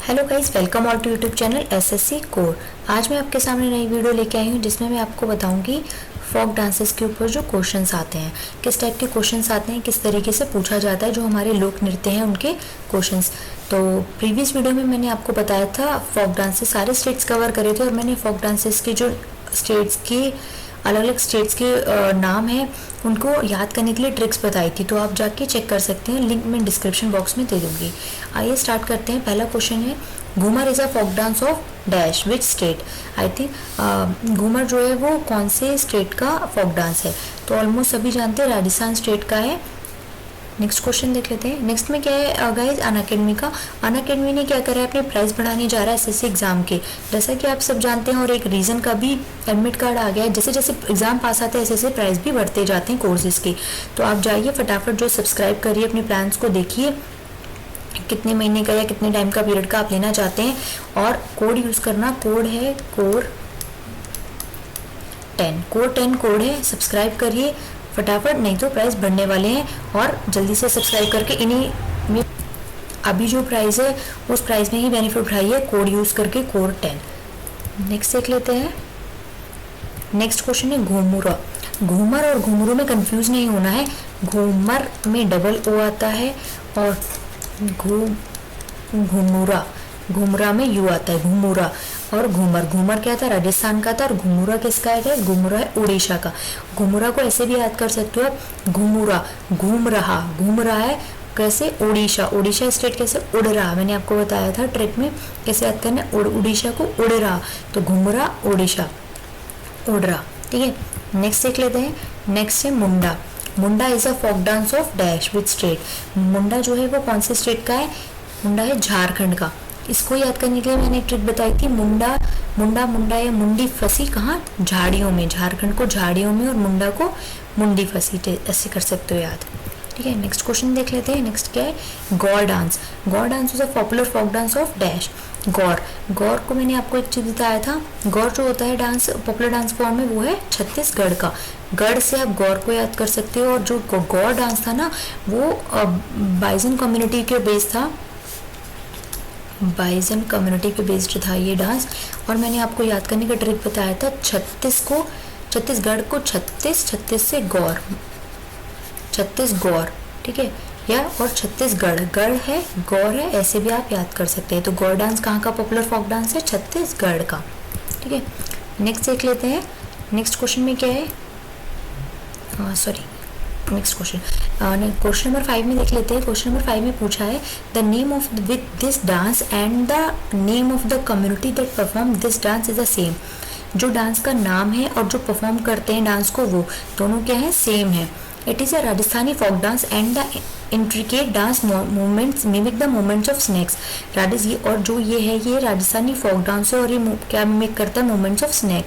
Hello guys, welcome all to YouTube channel SSC core. आज मैं आपके सामने नई वीडियो लेके आई हूँ जिसमें मैं आपको बताऊंगी फोक डांसेस के ऊपर जो क्वेश्चंस आते हैं, किस टाइप के क्वेश्चंस आते हैं, किस तरीके से पूछा जाता है, जो हमारे लोक नृत्य हैं उनके क्वेश्चंस। तो प्रीवियस वीडियो में मैंने आपको बताया था फोक डांसेस सारे स्टेट्स कवर करे थे और मैंने फोक डांसेस के जो स्टेट्स की अलग अलग स्टेट्स के नाम है उनको याद करने के लिए ट्रिक्स बताई थी, तो आप जाके चेक कर सकते हैं, लिंक मैं डिस्क्रिप्शन बॉक्स में दे दूंगी। आइए स्टार्ट करते हैं। पहला क्वेश्चन है, Ghoomar is a folk dance of dash which state. I think Ghoomar जो है वो कौन से स्टेट का फोक डांस है, तो ऑलमोस्ट सभी जानते हैं राजस्थान स्टेट का है। नेक्स्ट क्वेश्चन देख लेते हैं। नेक्स्ट में क्या है गाइस, अनअकैडमी का। अनअकैडमी ने क्या करा है, अपने प्राइस बढ़ाने जा रहा है एसएससी एग्जाम के, जैसा कि आप सब जानते हैं, और एक रीजन का भी एडमिट कार्ड आ गया है। जैसे जैसे एग्जाम पास आते हैं ऐसे प्राइस भी बढ़ते जाते हैं कोर्सेज के। तो आप जाइए फटाफट जो सब्सक्राइब करिए, अपने प्लान्स को देखिए कितने महीने का या कितने टाइम का पीरियड का आप लेना चाहते हैं, और कोड यूज करना, कोड है कोर 10 कोड है। सब्सक्राइब करिए फटाफट, नहीं तो प्राइस बढ़ने वाले हैं, और जल्दी से सब्सक्राइब करके इन्हीं में अभी जो प्राइस है उस प्राइस में ही बेनिफिट उठाइए कोड यूज करके, कोड 10। नेक्स्ट देख लेते हैं। नेक्स्ट क्वेश्चन है घूमुरा। घूमर और घुंघरू में कंफ्यूज नहीं होना है, घूमर में डबल ओ आता है और घुमुरा, घुमरा में यू आता है, घुमुरा। और घूमर, घूमर क्या था, राजस्थान का था, और घुमुरा किसका है, घुमुरा है उड़ीसा का। घुमुरा को ऐसे भी याद कर सकते हो आप, घुमुरा घूम रहा है कैसे, उड़ीसा, उड़ीसा स्टेट कैसे, उड़ रहा। मैंने आपको बताया था ट्रिक में कैसे याद करना है, उड़ीसा को उड़ रहा, तो घुमरा उड़ीसा, उड़ रहा। ठीक है, नेक्स्ट देख लेते हैं। नेक्स्ट है Munda. Munda is a folk dance of dash with state. Munda जो है वो कौन से स्टेट का है, मुंडा है झारखंड का। इसको याद करने के लिए मैंने एक ट्रिक बताई थी, मुंडा या मुंडी फंसी कहाँ, झाड़ियों में, झारखंड को झाड़ियों में और मुंडा को मुंडी फंसी, ऐसे कर सकते हो याद। ठीक है, नेक्स्ट क्वेश्चन देख लेते हैं। नेक्स्ट क्या है, Gaur dance. Gaur dance is a popular folk dance of dash. Gaur को मैंने आपको एक चीज बताया था, गौर जो होता है डांस पॉपुलर डांस फॉर्म में वो है छत्तीसगढ़ का। गढ़ से आप गौर को याद कर सकते हो, और जो गौर डांस था ना वो बाइजन कम्युनिटी के बेस था, बाइजन कम्युनिटी पे बेस्ड था ये डांस। और मैंने आपको याद करने का ट्रिक बताया था, छत्तीसगढ़ को छत्तीस से गौर, छत्तीस गौर, ठीक है, या और छत्तीसगढ़, गढ़ है गौर है, ऐसे भी आप याद कर सकते हैं। तो गौर डांस कहाँ का पॉपुलर फोक डांस है, छत्तीसगढ़ का। ठीक है, नेक्स्ट देख लेते हैं। नेक्स्ट क्वेश्चन में क्या है, नेक्स्ट क्वेश्चन नंबर 5 में देख लेते हैं। क्वेश्चन नंबर 5 में पूछा है, the name of with this dance and the name of the community that perform this dance is the same. जो डांस का नाम है और जो परफॉर्म करते हैं डांस को, वो दोनों क्या है, सेम है। It is a Rajasthani folk dance and the intricate dance movements mimic the movements of snacks. और जो ये है, ये राजस्थानी फोक डांस है, और ये क्या मिमिक करता है, मूवमेंट्स ऑफ स्नैक,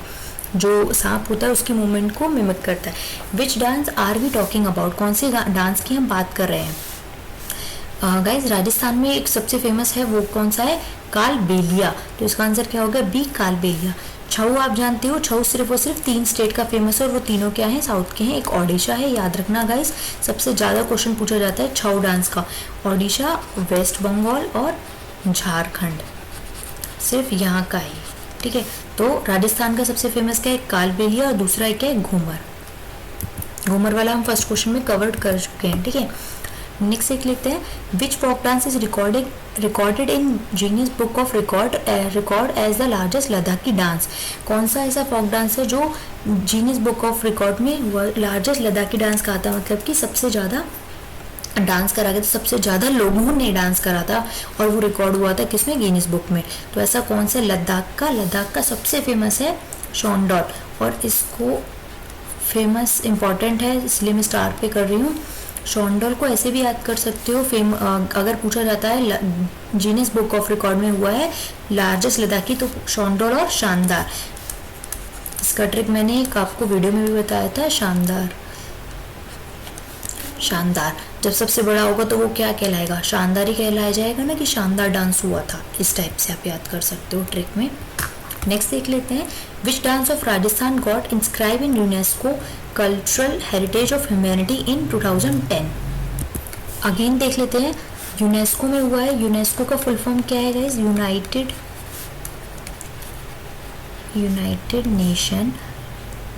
जो सांप होता है उसकी मूवमेंट को मिमिक करता है। Which dance are we talking about, कौन से डांस की हम बात कर रहे हैं गाइज। राजस्थान में एक सबसे फेमस है, वो कौन सा है, कालबेलिया। तो इसका आंसर क्या होगा, बी, कालबेलिया। छऊ आप जानते हो, छऊ सिर्फ और सिर्फ 3 स्टेट का फेमस है, और वो तीनों क्या है, साउथ के हैं। एक ओडिशा है, याद रखना गाइज, सबसे ज्यादा क्वेश्चन पूछा जाता है छऊ डांस का, ओडिशा, वेस्ट बंगाल और झारखंड, सिर्फ यहाँ का है। ठीक है, तो राजस्थान का सबसे फेमस क्या है, कालबेलिया, और दूसरा क्या है, घूमर। घूमर वाला हम फर्स्ट क्वेश्चन में कवर कर चुके हैं। ठीक है, नेक्स्ट देख लेते हैं। Which folk dance is recorded in Guinness book of record as the largest Ladakhi dance. कौन सा ऐसा फोक डांस है जो जीनियस बुक ऑफ रिकॉर्ड में लार्जेस्ट लद्दाखी डांस का आता है, मतलब कि सबसे ज्यादा डांस करा गया था, सबसे ज्यादा लोगों ने डांस करा था, और वो रिकॉर्ड हुआ था किसमें, गिनीज बुक में। तो ऐसा कौन सा, लद्दाख का सबसे फेमस है शॉन्डोल, और इसको फेमस इंपॉर्टेंट है इसलिए मैं स्टार पे कर रही हूँ। शॉन्डोल को ऐसे भी याद कर सकते हो, अगर पूछा जाता है जीनियस बुक ऑफ रिकॉर्ड में हुआ है लार्जेस्ट लद्दाखी, तो शॉन्डोल और शानदार। इसका ट्रिक मैंने एक आपको वीडियो में भी बताया था, शानदार। जब सबसे बड़ा होगा तो वो क्या कहलाएगा, शानदार ही कहलाया जाएगा ना, कि शानदार डांस हुआ था। इस टाइप से आप याद कर सकते हो ट्रिक में। नेक्स्ट देख लेते हैं। Which dance of Rajasthan got inscribe in UNESCO cultural heritage of humanity in 2010। Again देख लेते हैं। यूनेस्को में हुआ है। यूनेस्को का फुल फॉर्म क्या है guys? United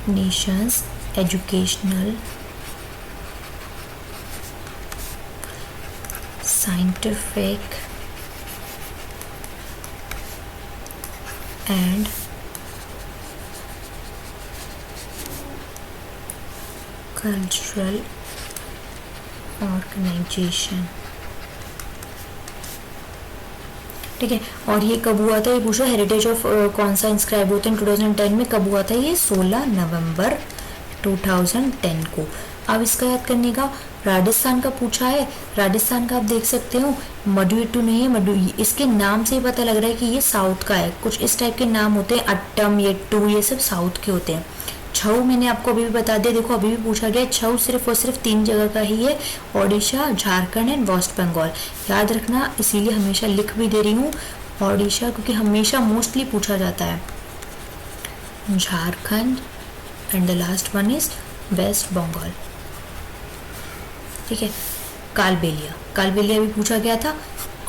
Nations Educational Scientific and Cultural Organization. ठीक है, और ये कब हुआ था? ये पूछा हेरिटेज ऑफ कौन सा इंस्क्राइब होता है 2010 में, कब हुआ था? ये 16 नवंबर 2010 को। अब इसका याद करने का, राजस्थान का पूछा है। राजस्थान का आप देख सकते हो, मडुएटू नहीं है, इसके नाम से ही पता लग रहा है कि ये साउथ का है। कुछ इस टाइप के नाम होते हैं, अट्टम, येट्टू, ये सब साउथ के होते हैं। छऊ मैंने आपको अभी भी बता दिया, देखो अभी भी पूछा गया, छऊ सिर्फ और सिर्फ 3 जगह का ही है, ओडिशा, झारखंड एंड वेस्ट बंगाल। याद रखना, इसीलिए हमेशा लिख भी दे रही हूँ ओडिशा, क्योंकि हमेशा मोस्टली पूछा जाता है। Jharkhand and the last one is West Bengal. ठीक है, कालबेलिया भी पूछा गया था,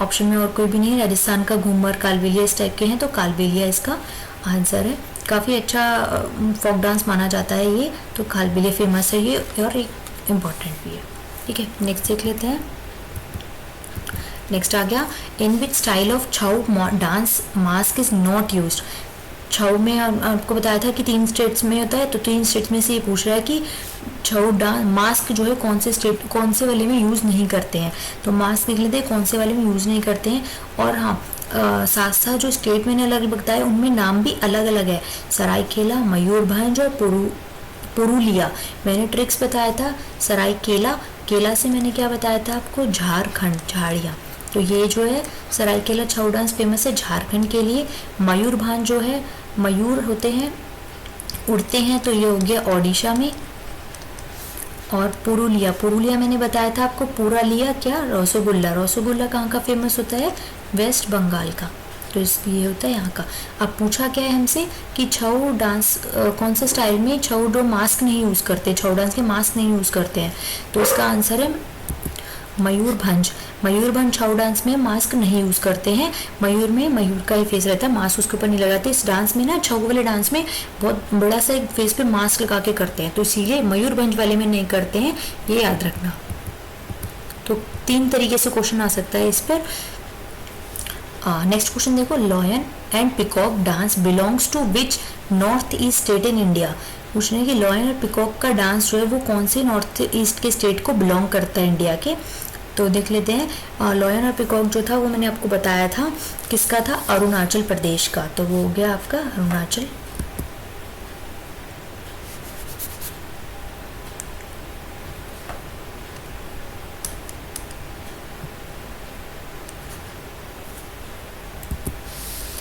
ऑप्शन में और कोई भी नहीं है। राजस्थान का घूमर, कालबेलिया इस टाइप के हैं, तो कालबेलिया इसका आंसर है। काफ़ी अच्छा फोक डांस माना जाता है ये, तो कालबेलिया फेमस है ये, और एक इम्पॉर्टेंट भी है। ठीक है, नेक्स्ट देख लेते हैं। नेक्स्ट आ गया, in which style of Chhau dance mask is not used. Chhau में आपको बताया था कि 3 स्टेट्स में होता है, तो 3 स्टेट्स में से ये पूछ रहा है कि छऊ डांस मास्क जो है कौन से वाले में यूज़ नहीं करते हैं। तो मास्क देख लेते हैं कौन से वाले में यूज़ नहीं करते हैं। और हाँ, साथ साथ जो स्टेट मैंने अलग बताया उनमें नाम भी अलग अलग है, सरायकेला, मयूरभंज और पुरुलिया। मैंने ट्रिक्स बताया था, केला से मैंने क्या बताया था आपको? झारखंड, झाड़ियाँ। तो ये जो है सरायकेला छऊ डांस फेमस है झारखंड के लिए। मयूरभंज जो है, मयूर होते हैं, उड़ते हैं, तो ये हो गया ओडिशा में। और पुरुलिया मैंने बताया था आपको, पूरा लिया क्या? रसगुल्ला कहाँ का फेमस होता है? वेस्ट बंगाल का। तो ये होता है यहाँ का। अब पूछा क्या है हमसे कि छऊ डांस कौन से स्टाइल में छऊ जो मास्क नहीं यूज़ करते, छऊ डांस के मास्क नहीं यूज़ करते हैं, तो इसका आंसर है मयूरभंज छऊ डांस में मास्क नहीं यूज़ करते हैं। मयूर का ही फेस रहता है, मास्क उसके ऊपर नहीं लगाते। इस डांस में ना, छऊ वाले डांस में बहुत बड़ा सा एक फेस पे मास्क लगा के करते हैं, तो इसीलिए मयूरभंज वाले में नहीं करते हैं, ये याद रखना। तो 3 तरीके से क्वेश्चन आ सकता है इस पर। नेक्स्ट क्वेश्चन देखो, lion and peacock dance belongs to which north east state in India. पूछ रहे हैं कि लॉयन और पिकॉक का डांस जो है वो कौन से नॉर्थ ईस्ट के स्टेट को बिलोंग करता है इंडिया के। तो देख लेते हैं, लॉयन और पिकॉक जो था वो मैंने आपको बताया था किसका था? अरुणाचल प्रदेश का। तो वो हो गया आपका अरुणाचल।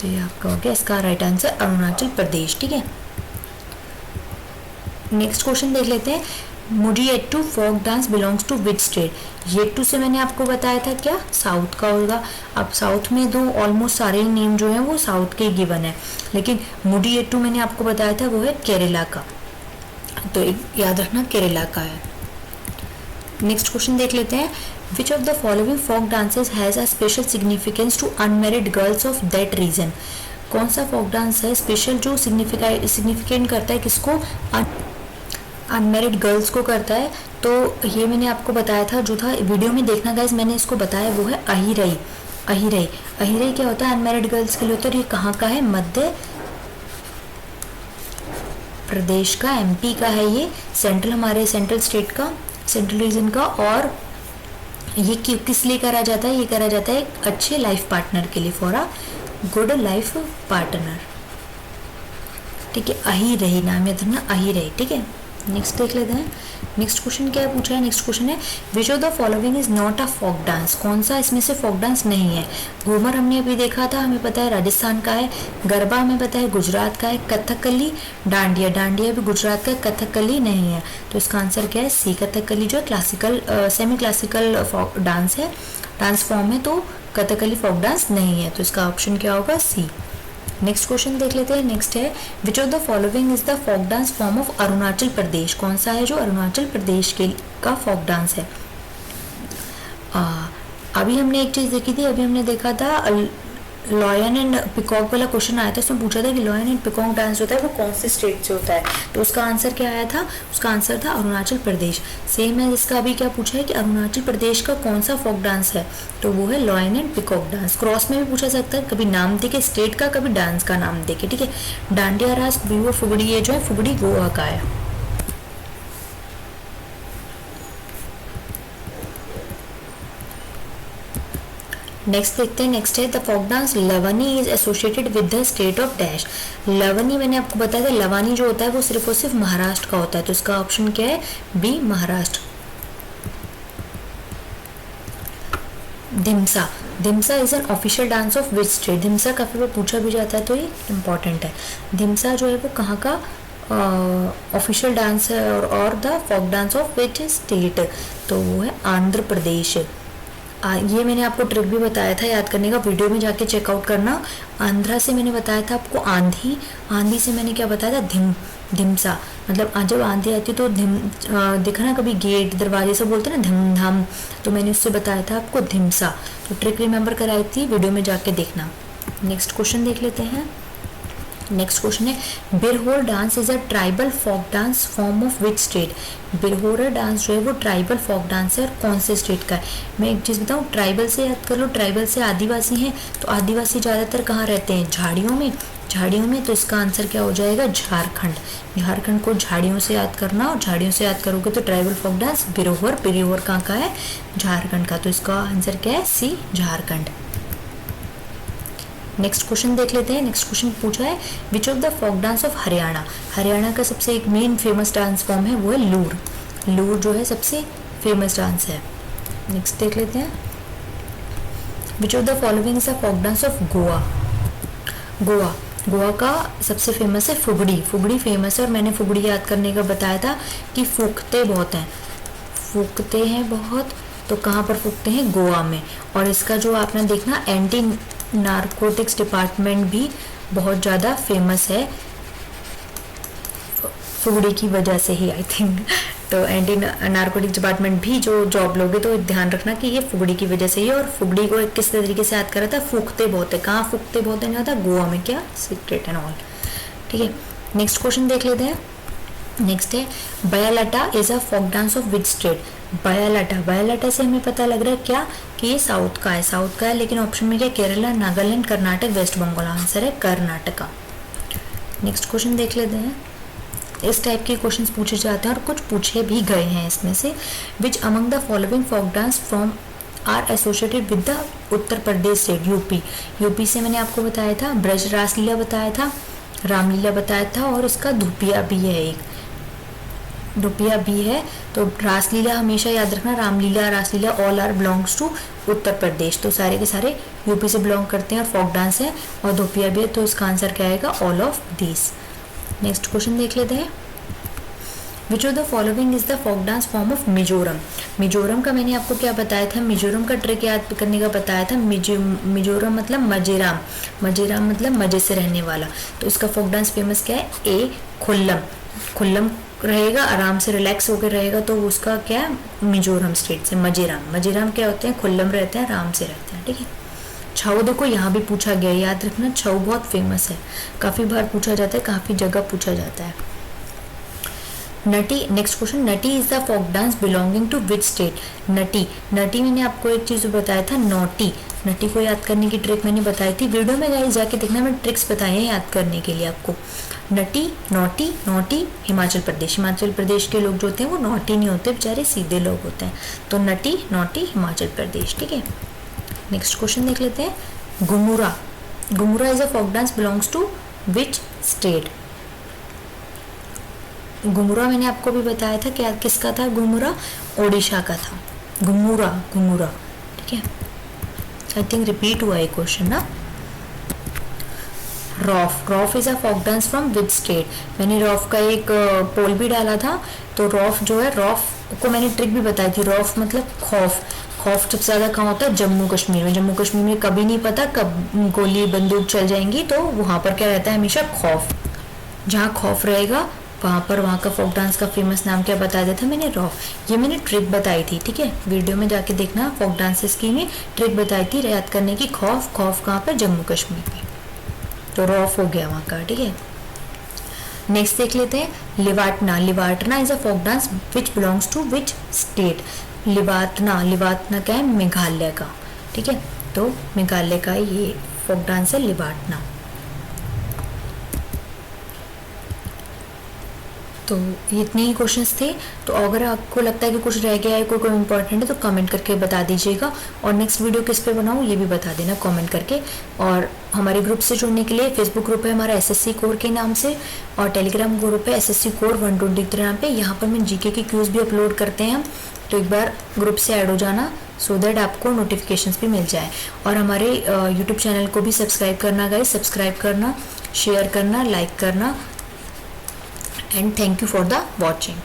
तो ये आपका हो गया, इसका राइट आंसर अरुणाचल प्रदेश। ठीक है, नेक्स्ट क्वेश्चन देख लेते हैं, Mudiyettu folk dance belongs to which state. येट्टू से मैंने आपको बताया था क्या? साउथ का होगा। अब साउथ में तो ऑलमोस्ट सारे नेम जो हैं वो साउथ के गिवन है, लेकिन मुडियट्टू मैंने आपको बताया था वो है केरला का, तो याद रखना केरला का है। नेक्स्ट क्वेश्चन देख लेते हैं, which of the following folk dances has a special significance to unmarried girls of that region. कौन सा फोक डांस है स्पेशल जो सिग्निफिकेंट करता है किसको? अनमैरिड गर्ल्स को करता है। तो ये मैंने आपको बताया था, जो था वीडियो में देखना गाइस, मैंने इसको बताया वो है अहिरई क्या होता है? अनमैरिड गर्ल्स के लिए होता है। ये कहाँ का है? मध्य प्रदेश का, एमपी का है ये, हमारे सेंट्रल स्टेट का, सेंट्रल रीजन का। और ये किस लिए करा जाता है? ये करा जाता है एक अच्छे लाइफ पार्टनर के लिए, for a good life partner. ठीक है, अहिरई नाम याद रखना, अहिरई। ठीक है, नेक्स्ट देख लेते हैं। नेक्स्ट क्वेश्चन क्या है पूछा है? नेक्स्ट क्वेश्चन है, which of the following is not a folk dance. कौन सा इसमें से फोक डांस नहीं है? घूमर हमने अभी देखा था, हमें पता है राजस्थान का है। गरबा हमें पता है गुजरात का है। कथकली, डांडिया भी गुजरात का है, कथकली नहीं है। तो इसका आंसर क्या है? सी, कथकली जो classical semi classical folk dance है, डांस फॉर्म है, तो कथकली फोक डांस नहीं है। तो इसका ऑप्शन क्या होगा? सी। नेक्स्ट क्वेश्चन देख लेते हैं। नेक्स्ट है, which of the following is the folk dance form of Arunachal Pradesh. कौन सा है जो अरुणाचल प्रदेश के का फोक डांस है? अभी हमने एक चीज देखी थी, अभी हमने देखा था लॉयन एंड पिकॉक वाला क्वेश्चन आया था, उसमें पूछा था कि लॉयन एंड पिकॉक डांस होता है वो कौन से स्टेट से होता है, तो उसका आंसर क्या आया था, उसका आंसर था अरुणाचल प्रदेश। सेम है इसका, अभी क्या पूछा है कि अरुणाचल प्रदेश का कौन सा फोक डांस है, तो वो है lion and peacock dance. Cross में भी पूछा सकता है, कभी नाम दे के स्टेट का, कभी डांस का नाम दे के, ठीक है। डांडिया रास बीवर फुगड़ी, ये जो है फुगड़ी गोवा का है। नेक्स्ट देखते हैं, नेक्स्ट है the folk dance Lavani is associated with the state of dash. Lavani मैंने आपको बताया था, लवानी जो होता है वो सिर्फ और सिर्फ महाराष्ट्र का होता है, तो इसका ऑप्शन क्या है, B Maharashtra. Dhimsa, Dhimsa is an official dance of which state. Dhimsa काफी बार पूछा भी जाता है तो ये इंपॉर्टेंट है। धिमसा जो है वो कहाँ का ऑफिशियल डांस है और the folk dance of which state, तो वो है आंध्र प्रदेश। ये मैंने आपको ट्रिक भी बताया था याद करने का, वीडियो में जाके चेकआउट करना। आंध्रा से मैंने बताया था आपको आंधी, आंधी से मैंने क्या बताया था, धिमसा, मतलब जब आंधी आती है तो देखा ना कभी गेट दरवाजे से बोलते हैं ना धम धम, तो मैंने उससे बताया था आपको धिमसा, तो ट्रिक रिमेंबर कराई थी, वीडियो में जाके देखना। नेक्स्ट क्वेश्चन देख लेते हैं। नेक्स्ट क्वेश्चन है Birhor dance is a tribal folk dance form of which state. Birhor dance जो है वो ट्राइबल फोक डांस है और कौन से स्टेट का है। मैं एक चीज़ बताऊँ, ट्राइबल से याद कर लो, ट्राइबल से आदिवासी हैं, तो आदिवासी ज़्यादातर कहाँ रहते हैं, झाड़ियों में, झाड़ियों में, तो इसका आंसर क्या हो जाएगा, झारखंड। झारखंड को झाड़ियों से याद करना, और झाड़ियों से याद करोगे तो tribal folk dance Birhor, Birhor कहाँ का है, झारखंड का, तो इसका आंसर क्या है, सी झारखंड। नेक्स्ट क्वेश्चन देख लेते हैं। नेक्स्ट क्वेश्चन पूछा है which of the folk dance of Haryana. Haryana का सबसे एक मेन फेमस डांस फॉर्म है वो है लूर। लूर जो है सबसे फेमस डांस है। नेक्स्ट देख लेते हैं which of the following is the folk dance of Goa. Goa, Goa का सबसे फेमस है फुगड़ी। फुगड़ी फेमस है, और मैंने फुगड़ी याद करने का बताया था कि फूकते बहुत हैं, फूकते हैं बहुत, तो कहाँ पर फूकते हैं, गोवा में। और इसका जो आपने देखना एंटी नारकोटिक्स डिपार्टमेंट भी बहुत ज़्यादा फेमस है फुगड़ी की वजह से ही, आई थिंक। तो एंटी नारकोटिक्स डिपार्टमेंट भी जो जॉब लोगे तो ध्यान रखना कि ये फुगड़ी की वजह से ही। और फुगड़ी को किस तरीके से याद करा था, फूकते बहुत है, कहाँ फूकते बहुत है, नहीं होता गोवा में, क्या सीक्रेट एंड ऑल, ठीक है। नेक्स्ट क्वेश्चन देख लेते हैं। नेक्स्ट है Bayalata is a folk dance of which state. Bayalata, Bayalata से हमें पता लग रहा है क्या कि ये साउथ का है, साउथ का है, लेकिन ऑप्शन में क्या, केरला, नागालैंड, कर्नाटक, वेस्ट बंगाल, आंसर है कर्नाटका। नेक्स्ट क्वेश्चन देख लेते हैं। इस टाइप के क्वेश्चंस पूछे जाते हैं और कुछ पूछे भी गए हैं इसमें से। Which among the following folk dance from are associated with the Uttar Pradesh state. UP, UP से मैंने आपको बताया था ब्रज रासलीला बताया था, रामलीला बताया था, और इसका धुपिया भी है, एक धुपिया भी है। तो रासलीला हमेशा याद रखना, रामलीला, रासलीला all are belongs to Uttar Pradesh, तो सारे के सारे यूपी से बिलोंग करते हैं और फोक डांस है, और धुपिया भी है, तो इसका आंसर क्या आएगा, all of this. Next question देख लेते हैं। Which of the following is the folk dance form of Mizoram. Mizoram का मैंने आपको क्या बताया था, मिजोरम का ट्रिक याद करने का बताया था। मिजोरम मतलब मजेराम, मजेराम मतलब मजे से रहने वाला, तो इसका फोक डांस फेमस क्या है, ए खुल्लम। खुल्लम रहेगा, आराम से रिलैक्स होकर रहेगा, तो उसका क्या है, मिजोरम स्टेट से मजेराम। मजेराम क्या होते हैं, खुल्लम रहते हैं, आराम से रहते हैं, ठीक है। छऊ देखो यहाँ भी पूछा गया, याद रखना छऊ बहुत फेमस है, काफी बार पूछा जाता है, काफी जगह पूछा जाता है। Nati, next question, Nati is the folk dance belonging to which state. Nati, Nati मैंने आपको एक चीज बताया था, नोटी। नटी को याद करने की ट्रिक मैंने बताई थी, वीडियो में गाइस जाके देखना, मैं ट्रिक्स बताए हैं याद करने के लिए आपको। नटी, नोटी, नोटी हिमाचल प्रदेश। हिमाचल प्रदेश के लोग जो होते हैं वो नोटी नहीं होते, बेचारे सीधे लोग होते हैं, तो नटी, नोटी हिमाचल प्रदेश, ठीक है। नेक्स्ट क्वेश्चन देख लेते हैं। Ghumura, Ghumura is a folk dance belongs to which state. Ghumura मैंने आपको भी बताया था, क्या किसका था, घुमुरा ओडिशा का था, घुमुरा, घुमुरा, ठीक है। आई थिंक रिपीट हुआ है क्वेश्चन ना। Rouf, Rouf is a folk dance from which state. मैंने रॉफ का एक पोल भी डाला था, तो रॉफ जो है, रॉफ को मैंने ट्रिक भी बताई थी। रॉफ मतलब खौफ, खौफ सबसे ज्यादा कहाँ होता है, जम्मू कश्मीर में। जम्मू कश्मीर में कभी नहीं पता कब गोली बंदूक चल जाएंगी, तो वहां पर क्या रहता है, हमेशा खौफ। जहाँ खौफ रहेगा वहाँ का फोक डांस का फेमस नाम क्या बता दिया था मैंने, रॉफ। ये मैंने ट्रिक बताई थी, ठीक है, वीडियो में जाके देखना, फोक डांसेस की में ट्रिक बताई थी याद करने की। खौफ कहाँ पे, जम्मू कश्मीर में, तो रॉफ हो गया वहाँ का, ठीक है। नेक्स्ट देख लेते हैं लिवाटना। लिवाटना is a folk dance which belongs to which state. लिवाटना क्या है, मेघालय का, ठीक है, तो मेघालय का ये फोक डांस है लिवाटना। तो ये इतने ही क्वेश्चंस थे। तो अगर आपको लगता है कि कुछ रह गया है, कोई इंपॉर्टेंट है, तो कमेंट करके बता दीजिएगा, और नेक्स्ट वीडियो किस पे बनाऊँ ये भी बता देना कमेंट करके। और हमारे ग्रुप से जुड़ने के लिए फेसबुक ग्रुप है हमारा SSC कोर के नाम से, और टेलीग्राम ग्रुप है SSC कोर 123 नाम पे। यहाँ पर मैं GK की क्यूज़ भी अपलोड करते हैं हम, तो एक बार ग्रुप से ऐड हो जाना सो दैट आपको नोटिफिकेशंस भी मिल जाए। और हमारे यूट्यूब चैनल को भी सब्सक्राइब करना गाइस, सब्सक्राइब करना, शेयर करना, लाइक करना, and thank you for the watching.